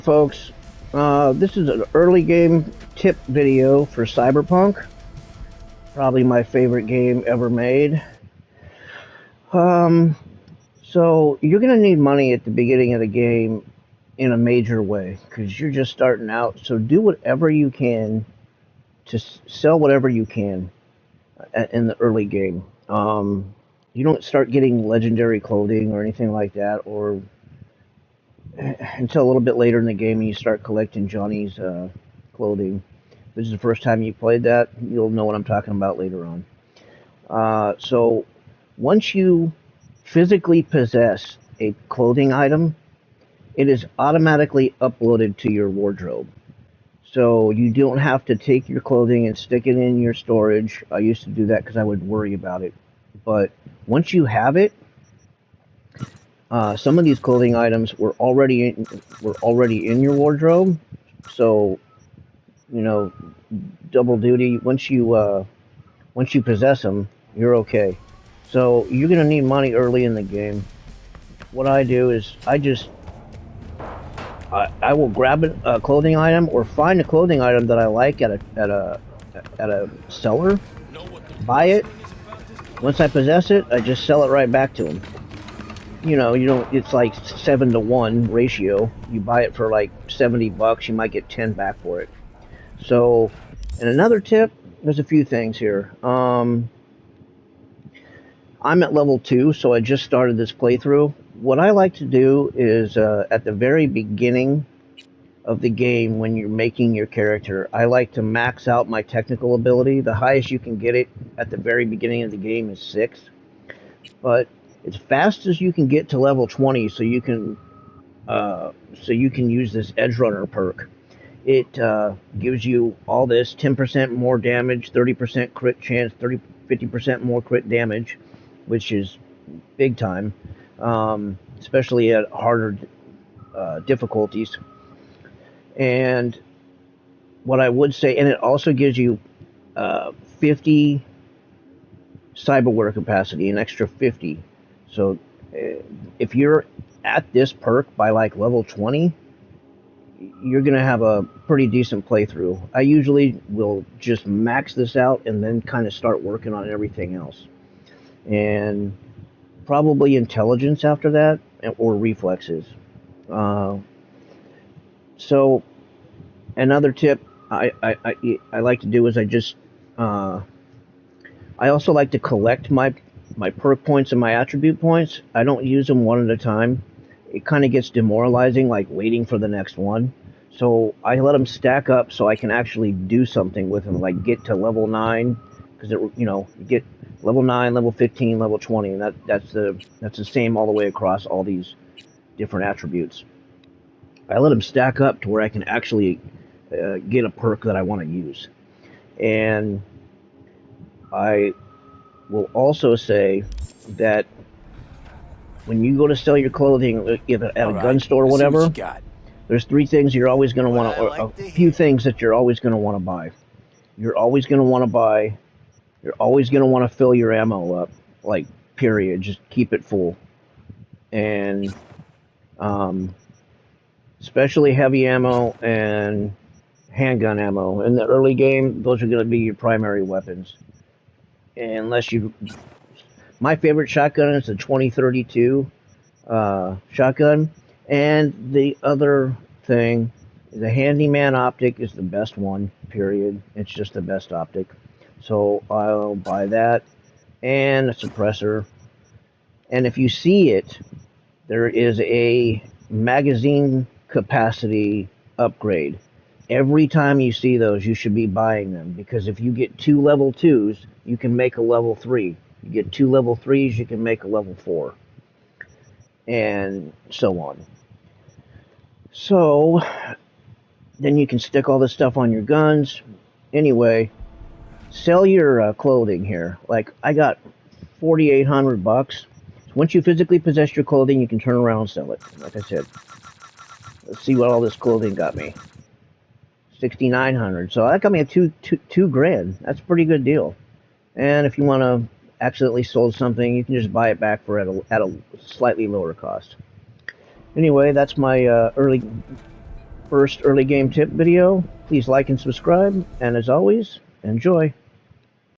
Folks, this is an early game tip video for Cyberpunk, probably my favorite game ever made. Um, so you're gonna need money at the beginning of the game in a major way because you're just starting out. So do whatever you can to sell whatever you can in the early game. You don't start getting legendary clothing or anything like that, or until a little bit later in the game, you start collecting Johnny's clothing. If this is the first time you played that, you'll know what I'm talking about later on. So once you physically possess a clothing item, it is automatically uploaded to your wardrobe. So you don't have to take your clothing and stick it in your storage. I used to do that because I would worry about it. But once you have it, some of these clothing items were already in your wardrobe, so you know, double duty. Once you possess them, you're okay. So you're gonna need money early in the game. What I do is I will grab a clothing item or find a clothing item that I like at a seller, buy it. Once I possess it, I just sell it right back to him. You don't. It's like 7-to-1 ratio. You buy it for like $70, you might get 10 back for it. So, and another tip, there's a few things here. I'm at level 2, so I just started this playthrough. What I like to do is at the very beginning of the game, when you're making your character, I like to max out my technical ability. The highest you can get it at the very beginning of the game is 6. But as fast as you can get to level 20, so you can use this Edge Runner perk. It gives you all this 10% more damage, 30% crit chance, 50% more crit damage, which is big time, especially at harder difficulties. And what I would say, and it also gives you 50 cyberware capacity, an extra 50. So if you're at this perk by like level 20, you're going to have a pretty decent playthrough. I usually will just max this out and then kind of start working on everything else. And probably intelligence after that, or reflexes. So another tip I like to do is I also like to collect my perk points and my attribute points. I don't use them one at a time. It kind of gets demoralizing, like waiting for the next one. So I let them stack up so I can actually do something with them, like get to level 9, because you get level 9, level 15, level 20, and that's the same all the way across all these different attributes. I let them stack up to where I can actually get a perk that I want to use. And I will also say that when you go to sell your clothing at a gun store or whatever, there's 3 things you're always going to want to, or a few things that you're always going to want to buy. You're always going to want to fill your ammo up, like, period. Just keep it full. And especially heavy ammo and handgun ammo. In the early game, those are going to be your primary weapons. My favorite shotgun is the 2032 shotgun. And the other thing, the handyman optic is the best one, period. It's just the best optic. So I'll buy that. And a suppressor. And if you see it, there is a magazine capacity upgrade. Every time you see those, you should be buying them, because if you get 2 level 2s, you can make a level 3. You get 2 level 3s, you can make a level 4. And so on. So then you can stick all this stuff on your guns. Anyway, sell your clothing here. Like, I got $4,800. Once you physically possess your clothing, you can turn around and sell it. Like I said, let's see what all this clothing got me. 6,900. So that got me a two grand. That's a pretty good deal. And if you want to accidentally sold something, you can just buy it back for at a slightly lower cost. Anyway, that's my early first early game tip video. Please like and subscribe, and as always, enjoy.